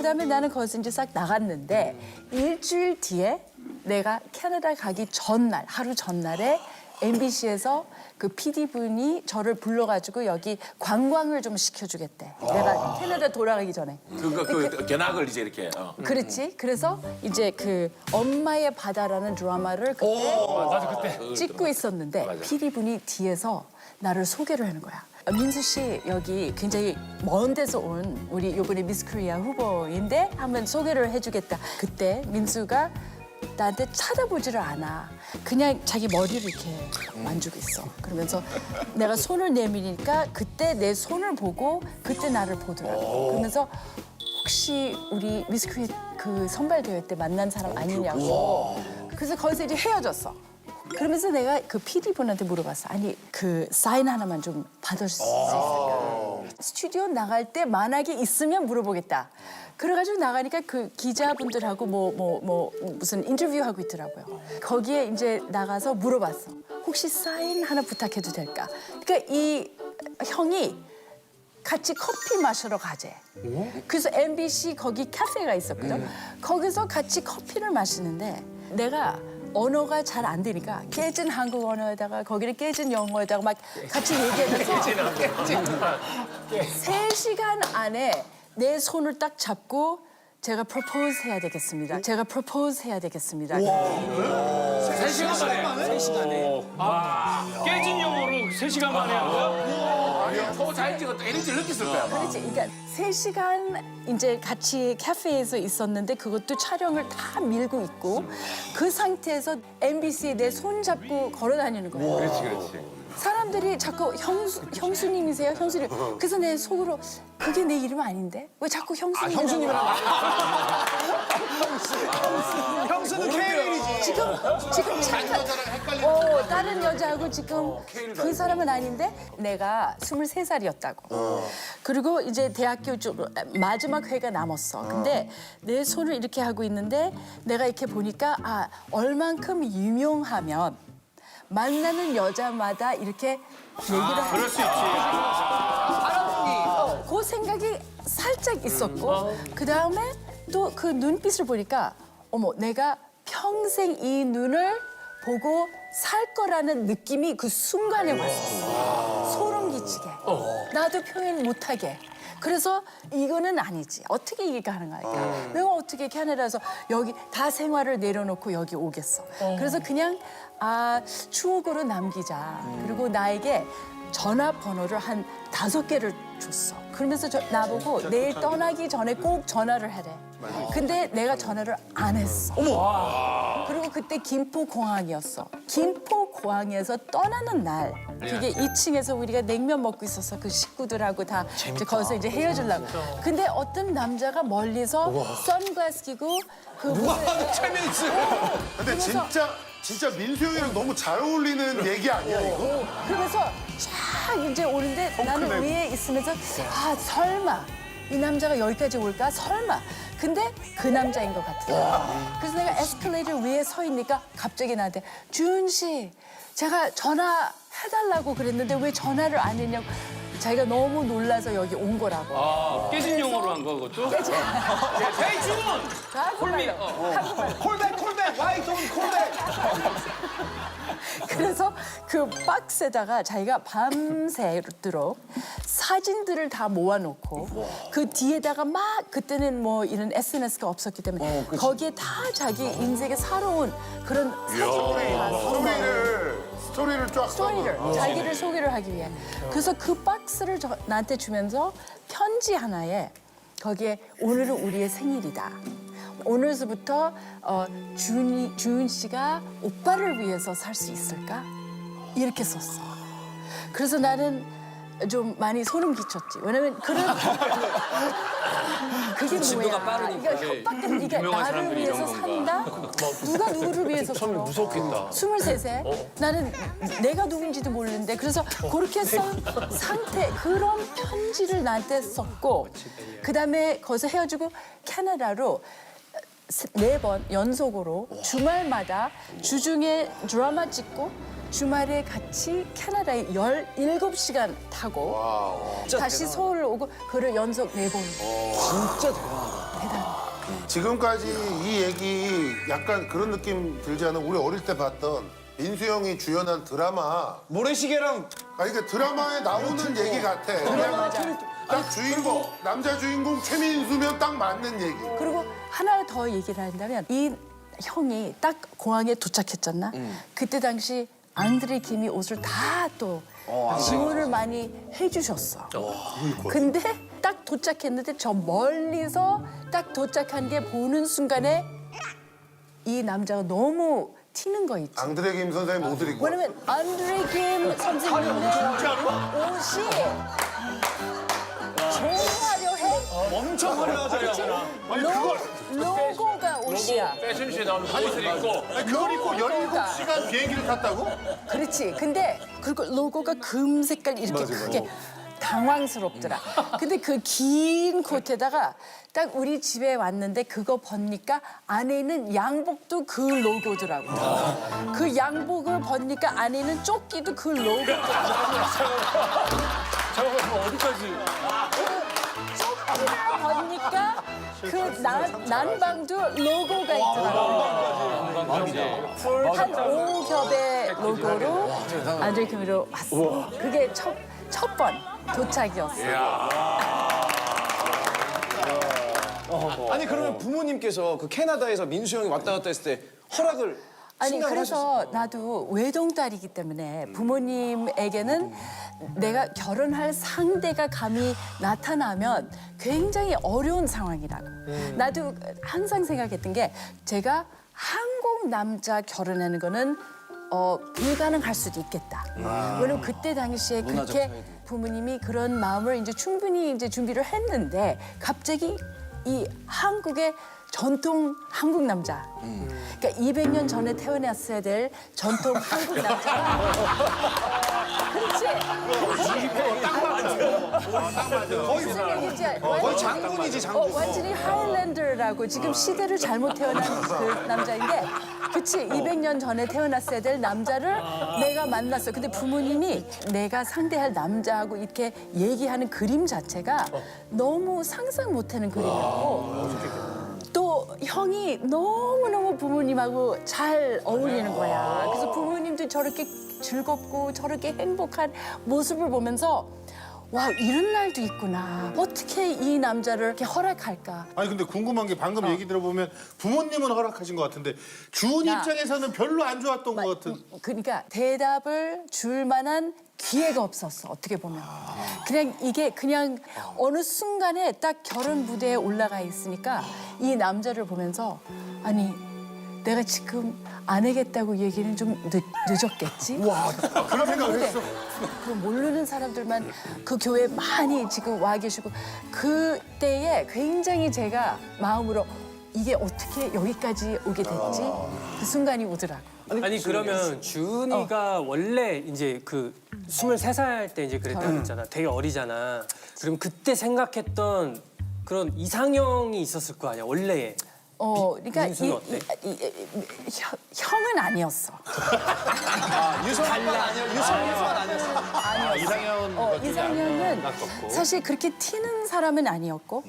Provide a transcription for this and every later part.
그다음에 나는 거기서 이제 싹 나갔는데 일주일 뒤에 내가 캐나다 가기 전날, 하루 전날에 MBC에서 그 PD분이 저를 불러가지고 여기 관광을 좀 시켜주겠대. 내가 캐나다 돌아가기 전에. 그 견학을 이제 이렇게. 그렇지. 그래서 이제 그 엄마의 바다라는 드라마를 그때 찍고 있었는데 PD분이 뒤에서 나를 소개를 하는 거야. 민수 씨 여기 굉장히 먼 데서 온 우리 이번에 미스 코리아 후보인데 한번 소개를 해주겠다. 그때 민수가 나한테 쳐다보지를 않아. 그냥 자기 머리를 이렇게 만지고 있어. 그러면서 내가 손을 내미니까 그때 내 손을 보고 그때 나를 보더라고. 그러면서 혹시 우리 미스 코리아 그 선발대회 때 만난 사람 아니냐고. 그래서 거기서 이제 헤어졌어. 그러면서 내가 그 PD분한테 물어봤어. 아니 그 사인 하나만 좀 받을 수 있을까? 스튜디오 나갈 때 만약에 있으면 물어보겠다. 그래가지고 나가니까 그 기자분들하고 무슨 인터뷰하고 있더라고요. 거기에 이제 나가서 물어봤어. 혹시 사인 하나 부탁해도 될까? 그러니까 이 형이 같이 커피 마시러 가재. 그래서 MBC 거기 카페가 있었거든. 거기서 같이 커피를 마시는데 내가 언어가 잘 안 되니까 깨진 한국 언어에다가 거기를 깨진 영어에다가 막 같이 얘기하면서 3시간 안에 내 손을 딱 잡고 제가 프로포즈 해야 되겠습니다. 제가 프로포즈 해야 되겠습니다. 3시간 만에? 3시간에. 깨진 영어로 3시간 만에 한 거야? 더 잘 찍었다. 에너지를 느꼈을 거야. 아마. 그렇지. 그러니까 3시간 이제 같이 카페에서 있었는데 그것도 촬영을 다 밀고 있고 그 상태에서 MBC에 내 손 잡고 걸어 다니는 거예요. 그렇지. 사람들이 자꾸 형수님이세요? 형수님. 그래서 내 속으로 그게 내 이름 아닌데? 왜 자꾸 형수님? 형수님이라고. 형수는 케일이지. 지금 잠깐 다른 여자하고 지금 그 사람은 아닌데 내가 23살이었다고. 그리고 이제 대학교 쪽 마지막 회가 남았어. 근데 내 손을 이렇게 하고 있는데 내가 이렇게 보니까 아 얼만큼 유명하면 만나는 여자마다 이렇게 얘기를 그럴 수 있지. 그 생각이 살짝 있었고 그다음에 또 그 눈빛을 보니까 어머 내가 평생 이 눈을 보고 살 거라는 느낌이 그 순간에 왔었어. 소름 끼치게. 나도 표현 못하게. 그래서 이거는 아니지. 어떻게 이게 가능할까? 내가 어떻게 캐나다에서 여기 다 생활을 내려놓고 여기 오겠어. 그래서 그냥 추억으로 남기자. 그리고 나에게 전화번호를 한 5개를 줬어. 그러면서 나보고 내일 떠나기 전에 꼭 전화를 해래. 근데 내가 전화를 안 했어. 그리고 그때 김포공항이었어. 김포공항에서 떠나는 날 그게 2층에서 우리가 냉면 먹고 있었어. 그 식구들하고 다 이제 거기서 이제 헤어지려고. 근데 어떤 남자가 멀리서 선글라스 끼고 그 최민수. 근데 진짜 민수 형이랑 너무 잘 어울리는 얘기 아니야 이거? 그러면서 쫙 이제 오는데 나는 내고. 위에 있으면서 설마 이 남자가 여기까지 올까? 설마. 근데 그 남자인 것 같아. 그래서 내가 에스컬레이터 위에 서 있으니까 갑자기 나한테 주은 씨 제가 전화해달라고 그랬는데 왜 전화를 안 했냐고. 자기가 너무 놀라서 여기 온 거라고. 깨진 영어로 한 거, 그것도? 헤이, 주문! 콜미. 콜백 why don't 콜백. 그래서 그 박스에다가 자기가 밤새도록 사진들을 다 모아놓고 그 뒤에다가 막 그때는 뭐 이런 SNS가 없었기 때문에 거기에 다 자기 인생에 살아온 그런 사진들을 다 스토리를 쫙 스토리를 자기를 소개를 하기 위해 그래서 그 박스를 나한테 주면서 편지 하나에 거기에 오늘은 우리의 생일이다. 오늘서부터 주은 씨가 오빠를 위해서 살 수 있을까? 이렇게 썼어. 그래서 나는 좀 많이 소름 끼쳤지. 왜냐면 그런 그게 진도가 뭐야? 빠르니까. 이게 협박된 이게 유명한 나를 사람들이 위해서 이런 건가. 산다? 누가 누구를 위해서 살아? 무섭겠다. 23세? 나는 내가 누군지도 모르는데 그래서 그렇게 쓴 상태 그런 편지를 나한테 썼고 그다음에 거기서 헤어지고 캐나다로 4번 연속으로 주말마다 주중에 드라마 찍고 주말에 같이 캐나다에 17시간 타고 다시 서울 오고 그를 연속 4번. 진짜 대단하다. 대단하지. 지금까지 이 얘기 약간 그런 느낌 들지 않아? 우리 어릴 때 봤던 민수 형이 주연한 드라마. 모래시계랑 아니 그러니까 드라마에 나오는 얘기 같아. 그냥 딱 주인공, 남자 주인공 최민수면 딱 맞는 얘기. 그리고 하나 더 얘기를 한다면 이 형이 딱 공항에 도착했잖아. 그때 당시 앙드레 김이 옷을 다 또 지원을 많이 해주셨어. 근데 딱 도착했는데 저 멀리서 딱 도착한 게 보는 순간에 이 남자가 너무 튀는 거 있지. 앙드레 김 선생님 옷을 입고. 왜냐면 앙드레 김 선생님의 옷이 정화려해. 엄청 화려하잖아. 로고가 옷이야. 패션쇼에 나오는 옷을 입고 그걸 입고 17시간 비행기를 탔다고? 그렇지. 근데 그리고 로고가 금 색깔 이렇게 크게 당황스럽더라. 근데 그 긴 코트에다가 딱 우리 집에 왔는데 그거 벗니까 안에 있는 양복도 그 로고더라고. 그 양복을 벗니까 안에 있는 조끼도 그 로고더라고. 잠깐만, 어디까지? 조끼를 벗니까 그 난방도 로고가 있더라고. 한 5겹의 로고로 안드레 김으로 왔어. 그게 첫 번 도착이었어. 아니 그러면 부모님께서 그 캐나다에서 민수 형이 왔다 갔다 했을 때 허락을 아니 승낙을 하셨어요? 그래서 나도 외동딸이기 때문에 부모님에게는 내가 결혼할 상대가 감히 나타나면 굉장히 어려운 상황이라고. 나도 항상 생각했던 게 제가 한국 남자 결혼하는 거는 불가능할 수도 있겠다. 왜냐면 그때 당시에 그렇게 부모님이 그런 마음을 이제 충분히 이제 준비를 했는데 갑자기 이 한국의 전통 한국 남자. 그러니까 200년 전에 태어났어야 될 전통 한국 남자가. 그렇지. 거의 장군이지 장군. 완전히 하일랜더라고 지금 시대를 잘못 태어난 그 남자인데 그치 200년 전에 태어났어야 될 남자를 내가 만났어. 근데 부모님이 내가 상대할 남자하고 이렇게 얘기하는 그림 자체가 너무 상상 못하는 그림이었고 또 형이 너무너무 부모님하고 잘 어울리는 거야. 그래서 부모님도 저렇게 즐겁고 저렇게 행복한 모습을 보면서 와 이런 날도 있구나. 어떻게 이 남자를 이렇게 허락할까? 아니 근데 궁금한 게 방금 얘기 들어보면 부모님은 허락하신 것 같은데 주은 야. 입장에서는 별로 안 좋았던 것 같은. 그러니까 대답을 줄 만한 기회가 없었어. 어떻게 보면. 그냥 이게 그냥 어느 순간에 딱 결혼 무대에 올라가 있으니까 이 남자를 보면서 아니 내가 지금 안 하겠다고 얘기는 좀 늦었겠지? 와 그런 생각을 근데 했어. 그 모르는 사람들만 그 교회에 많이 지금 와 계시고 그때에 굉장히 제가 마음으로 이게 어떻게 여기까지 오게 됐지? 그 순간이 오더라고. 아니 그러면 주은이가 원래 이제 그 23살 때 이제 그랬다 그랬잖아. 되게 어리잖아. 그럼 그때 생각했던 그런 이상형이 있었을 거 아니야 원래. 그러니까 민수는 어때? 형은 아니었어. 유성만 아니야. 유성만 아니었어. 이상형은 사실 그렇게 튀는 사람은 아니었고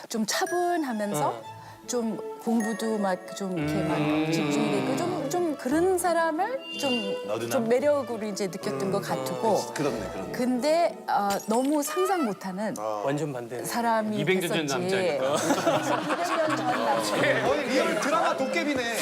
좀 차분하면서 좀 공부도 막 좀 이렇게 막 집중이 되고 좀 그런 사람을 좀 매력으로 이제 느꼈던 것 같고. 그렇네. 근데 너무 상상 못하는 완전 반대네. 사람이 200년 전 됐었지. 남자니까. 200년 전 남자. 거의 리얼 드라마 도깨비네.